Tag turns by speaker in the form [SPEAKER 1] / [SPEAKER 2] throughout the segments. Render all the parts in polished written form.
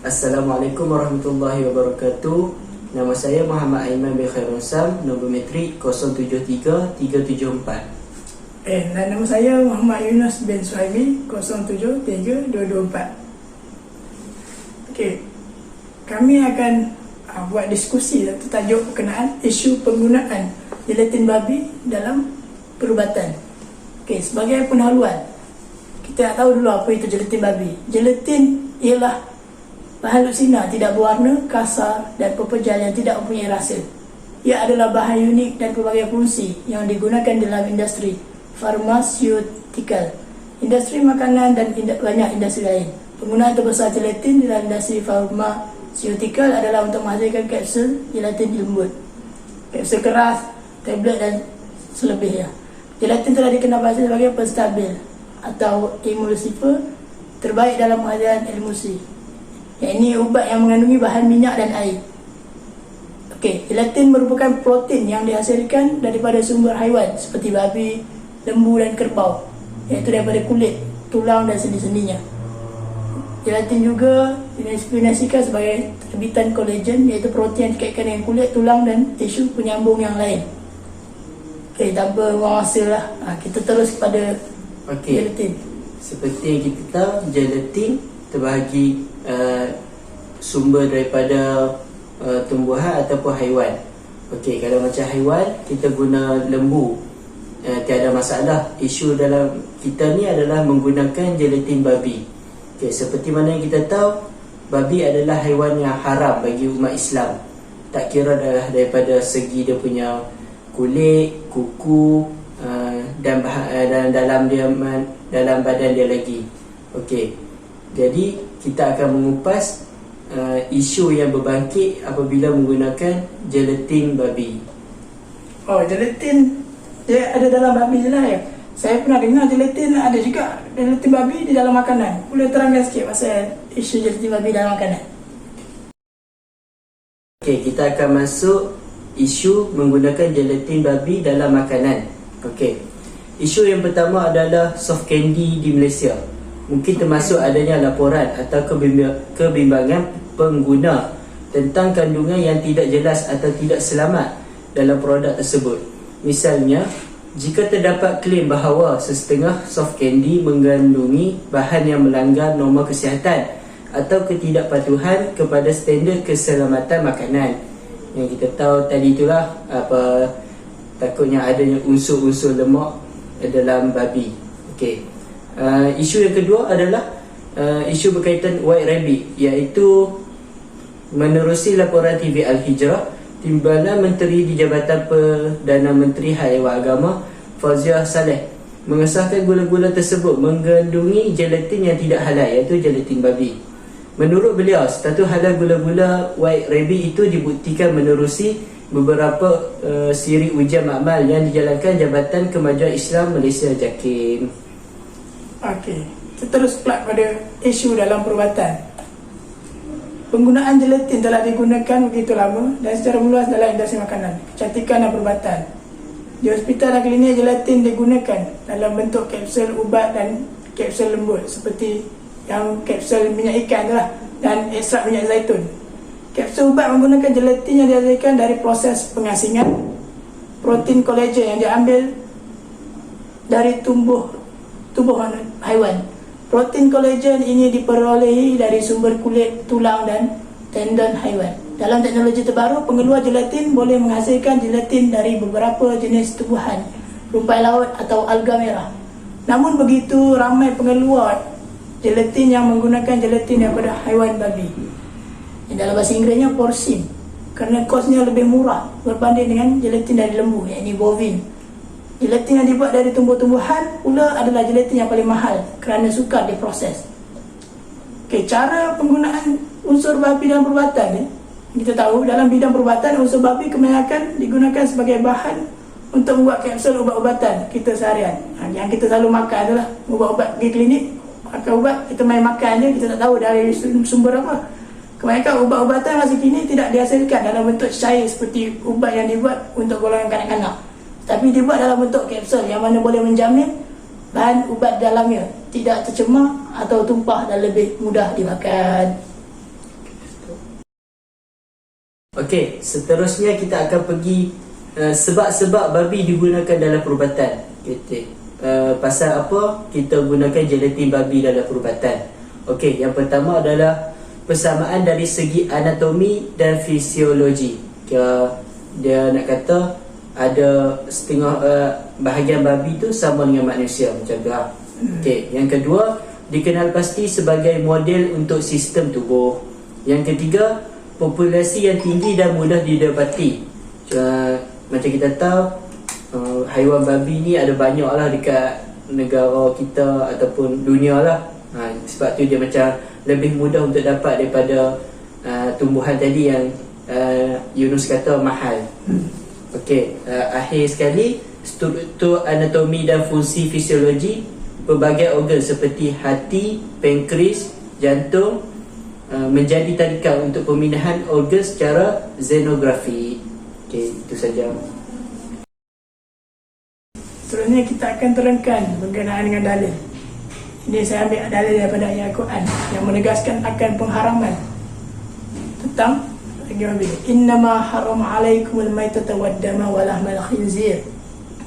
[SPEAKER 1] Assalamualaikum warahmatullahi wabarakatuh. Nama saya Muhammad Aiman bin Khairul Sam, nombor metrik 073374.
[SPEAKER 2] Dan nama saya Muhammad Yunus bin Suhaimi, 073224. Okey, kami akan buat diskusi atau tajuk berkenaan isu penggunaan jelatin babi dalam perubatan. Okey, sebagai pendahuluan, kita nak tahu dulu apa itu jelatin babi. Jelatin ialah bahan lutsina tidak berwarna, kasar dan pepejal yang tidak mempunyai rasa. Ia adalah bahan unik dan pelbagai fungsi yang digunakan dalam industri farmaseutical, industri makanan dan banyak industri lain. Penggunaan terbesar jelatin dalam industri farmaseutical adalah untuk menghasilkan kapsul jelatin lembut, kapsul keras, tablet dan selebihnya. Jelatin telah dikenal bahasa sebagai penstabil atau emulsifier terbaik dalam pengajaran emulsi. Yang ini ubat yang mengandungi bahan minyak dan air. Okey, jelatin merupakan protein yang dihasilkan daripada sumber haiwan seperti babi, lembu dan kerbau, iaitu daripada kulit, tulang dan sendi-sendinya. Jelatin juga didefinisikan sebagai terbitan kolagen, iaitu protein yang dikaitkan dengan kulit, tulang dan tisu penyambung yang lain. Okey, tanpa buang masa lah, kita terus kepada jelatin.
[SPEAKER 1] Seperti yang kita tahu, jelatin terbahagi sumber daripada tumbuhan ataupun haiwan. Okey, kalau macam haiwan, kita guna lembu, tiada masalah. Isu dalam kita ni adalah menggunakan jelatin babi. Okey, seperti mana yang kita tahu, babi adalah haiwan yang haram bagi umat Islam. Tak kira daripada segi dia punya kulit, kuku, dan dalam badan dia lagi. Okey, jadi kita akan mengupas isu yang berbangkit apabila menggunakan jelatin babi.
[SPEAKER 2] Oh, jelatin dia ada dalam babi je lah ya. Saya pernah dengar jelatin ada juga jelatin babi di dalam makanan. Boleh terangkan sikit pasal isu jelatin babi dalam makanan?
[SPEAKER 1] Okey, kita akan masuk isu menggunakan jelatin babi dalam makanan. Okey, isu yang pertama adalah soft candy di Malaysia. Mungkin termasuk adanya laporan atau kebimbangan pengguna tentang kandungan yang tidak jelas atau tidak selamat dalam produk tersebut. Misalnya, jika terdapat klaim bahawa sesetengah soft candy mengandungi bahan yang melanggar norma kesihatan atau ketidakpatuhan kepada standard keselamatan makanan. Yang kita tahu tadi itulah takutnya adanya unsur-unsur lemak dalam babi. Okey. Isu yang kedua adalah isu berkaitan white rabbit, iaitu menerusi laporan TV Al-Hijrah, Timbalan Menteri di Jabatan Perdana Menteri Haiwan Agama Fauziah Saleh mengesahkan gula-gula tersebut mengandungi jelatin yang tidak halal, iaitu jelatin babi. Menurut beliau, status halal gula-gula white rabbit itu dibuktikan menerusi beberapa siri ujian makmal yang dijalankan Jabatan Kemajuan Islam Malaysia JAKIM.
[SPEAKER 2] Okey, kita terus pula pada isu dalam perubatan. Penggunaan jelatin telah digunakan begitu lama dan secara meluas dalam industri makanan, kecantikan dan perubatan. Di hospital dan klinik, jelatin digunakan dalam bentuk kapsul ubat dan kapsul lembut, seperti yang kapsul minyak ikan itulah, dan ekstrak minyak zaitun. Kapsul ubat menggunakan jelatin yang dihasilkan dari proses pengasingan protein kolagen yang diambil dari tubuh haiwan. Protein kolagen ini diperolehi dari sumber kulit, tulang dan tendon haiwan. Dalam teknologi terbaru, pengeluar jelatin boleh menghasilkan jelatin dari beberapa jenis tumbuhan, rumpai laut atau alga merah. Namun begitu ramai pengeluar jelatin yang menggunakan jelatin daripada haiwan babi, yang dalam bahasa Inggerisnya porcine, kerana kosnya lebih murah berbanding dengan jelatin dari lembu, iaitu bovine. Jelatin yang dibuat dari tumbuh-tumbuhan pula adalah jelatin yang paling mahal kerana sukar diproses. Okey, cara penggunaan unsur babi dalam perubatan kita tahu dalam bidang perubatan, unsur babi kebanyakan digunakan sebagai bahan untuk membuat kapsul ubat-ubatan kita seharian. Yang kita selalu makan adalah ubat-ubat pergi klinik, makan ubat, kita main makan je, kita tak tahu dari sumber apa. Kebanyakan ubat-ubatan masa kini tidak dihasilkan dalam bentuk cair seperti ubat yang dibuat untuk golongan kanak-kanak, tapi dibuat dalam bentuk kapsul yang mana boleh menjamin bahan ubat dalamnya tidak tercemar atau tumpah dan lebih mudah dimakan.
[SPEAKER 1] Okey, seterusnya kita akan pergi sebab-sebab babi digunakan dalam perubatan. Pasal apa kita gunakan gelatin babi dalam perubatan? Okey, yang pertama adalah persamaan dari segi anatomi dan fisiologi. Dia nak kata ada setengah bahagian babi tu sama dengan manusia macam tu lah. Okey, yang kedua dikenal pasti sebagai model untuk sistem tubuh. Yang ketiga, populasi yang tinggi dan mudah didapati. Macam kita tahu haiwan babi ni ada banyak lah dekat negara kita ataupun dunia lah. Sebab tu dia macam lebih mudah untuk dapat daripada tumbuhan tadi yang Yunus kata mahal. Okey, akhir sekali, struktur anatomi dan fungsi fisiologi pelbagai organ seperti hati, pankreas, jantung menjadi tarikan untuk pemindahan organ secara xenografi. Okey, itu saja.
[SPEAKER 2] Seterusnya kita akan terangkan berkenaan dengan dalil. Ini saya ambil dalil daripada ayat Al-Quran yang menegaskan akan pengharaman tentang innama harama alaikumul maitata waddama walahmal khinzir.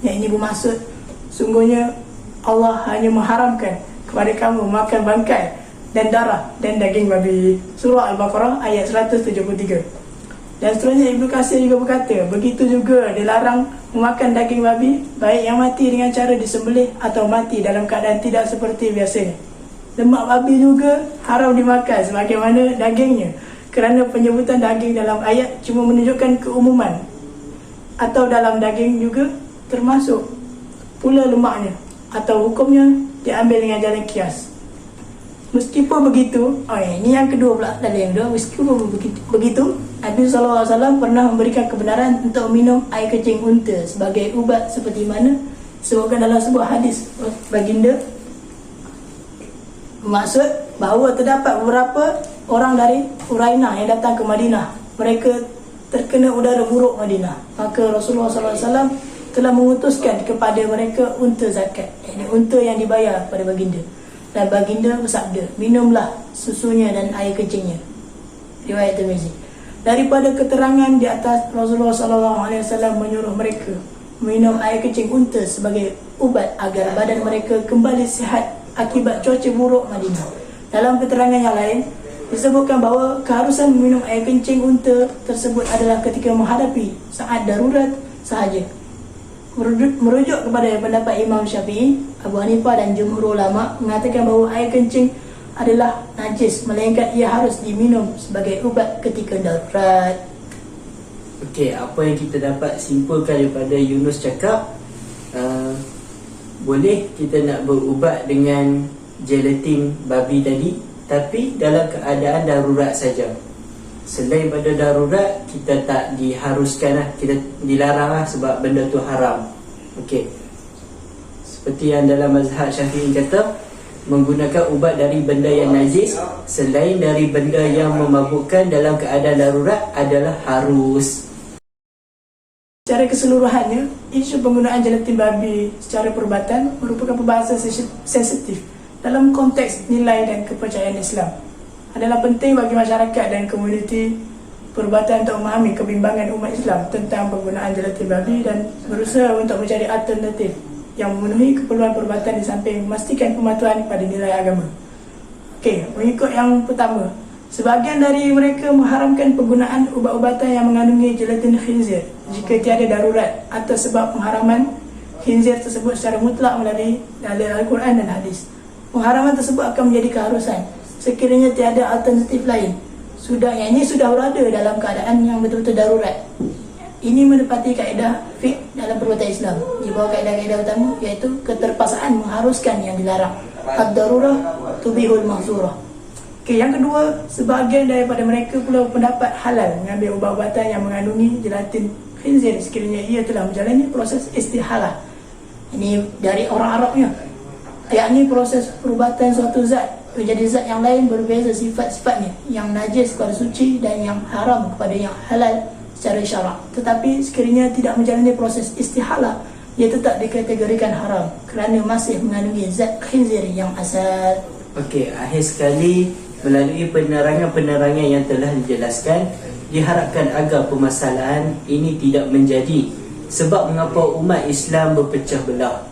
[SPEAKER 2] Yang ini bermaksud sungguhnya Allah hanya mengharamkan kepada kamu makan bangkai dan darah dan daging babi. Surah Al-Baqarah ayat 173. Dan seterusnya Ibnu Katsir juga berkata, begitu juga dilarang memakan daging babi, baik yang mati dengan cara disembelih atau mati dalam keadaan tidak seperti biasanya. Lemak babi juga haram dimakan sebagaimana dagingnya, kerana penyebutan daging dalam ayat cuma menunjukkan keumuman, atau dalam daging juga termasuk pula lemaknya, atau hukumnya diambil dengan jalan kias. Meskipun begitu, ini yang kedua pula dalil yang kedua. Meskipun begitu, Nabi SAW pernah memberikan kebenaran untuk minum air kencing unta sebagai ubat seperti mana disebutkan dalam sebuah hadis baginda. Maksud bahawa terdapat beberapa orang dari Urainah yang datang ke Madinah. Mereka terkena udara buruk Madinah. Maka Rasulullah SAW telah mengutuskan kepada mereka unta zakat, ini unta yang dibayar pada baginda. Dan baginda bersabda, minumlah susunya dan air kencingnya. Riwayat Tirmizi. Daripada keterangan di atas, Rasulullah SAW menyuruh mereka minum air kencing unta sebagai ubat agar badan mereka kembali sihat akibat cuaca buruk Madinah. Dalam keterangan yang lain disebutkan bahawa keharusan minum air kencing unta tersebut adalah ketika menghadapi saat darurat sahaja. Merujuk kepada pendapat Imam Syafi'i, Abu Hanifah dan jumhur ulama mengatakan bahawa air kencing adalah najis, melainkan ia harus diminum sebagai ubat ketika darurat.
[SPEAKER 1] Okey, apa yang kita dapat simpulkan daripada Yunus cakap, boleh kita nak berubat dengan gelatin babi tadi, tapi dalam keadaan darurat saja. Selain pada darurat, kita tak diharuskan lah, kita dilarang lah sebab benda tu haram. Okey, seperti yang dalam mazhab Syafi'i kata, menggunakan ubat dari benda yang najis selain dari benda yang memabukkan dalam keadaan darurat adalah harus.
[SPEAKER 2] Secara keseluruhannya, isu penggunaan gelatin babi secara perubatan merupakan perbahasan sensitif dalam konteks nilai dan kepercayaan Islam. Adalah penting bagi masyarakat dan komuniti perubatan untuk memahami kebimbangan umat Islam tentang penggunaan gelatin babi dan berusaha untuk mencari alternatif yang memenuhi keperluan perubatan di samping memastikan kepatuhan pada nilai agama. Okey, mengikut yang pertama, sebahagian dari mereka mengharamkan penggunaan ubat-ubatan yang mengandungi gelatin khinzir jika tiada darurat atau sebab pengharaman khinzir tersebut secara mutlak melalui dalil Al-Quran dan hadis. Pengharaman tersebut akan menjadi keharusan sekiranya tiada alternatif lain. Yang ini sudah berada dalam keadaan yang betul-betul darurat. Ini menepati kaedah fiqh dalam perbuatan Islam. Di bawah kaedah-kaedah utama iaitu keterpaksaan mengharuskan yang dilarang. Ad-darurah tubihul mahzurah. Okey, yang kedua, sebahagian daripada mereka pula pendapat halal mengambil ubat-ubatan yang mengandungi gelatin khinzir sekiranya ia telah menjalani proses istihalah. Ini dari orang Arabnya, yakni proses perubatan suatu zat menjadi zat yang lain berbeza sifat-sifatnya, yang najis kepada suci dan yang haram kepada yang halal secara syarak. Tetapi sekiranya tidak menjalani proses istihalah, ia tetap dikategorikan haram kerana masih mengandungi zat khinzir yang asal.
[SPEAKER 1] Okey, akhir sekali melalui penerangan-penerangan yang telah dijelaskan, diharapkan agar permasalahan ini tidak menjadi sebab mengapa umat Islam berpecah belah.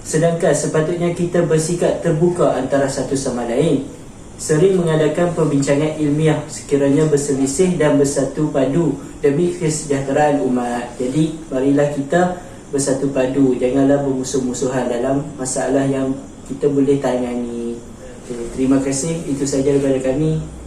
[SPEAKER 1] Sedangkan sepatutnya kita bersikap terbuka antara satu sama lain, sering mengadakan perbincangan ilmiah sekiranya berselisih dan bersatu padu demi kesejahteraan umat. Jadi marilah kita bersatu padu, janganlah bermusuh-musuhan dalam masalah yang kita boleh tangani. Terima kasih, itu saja daripada kami.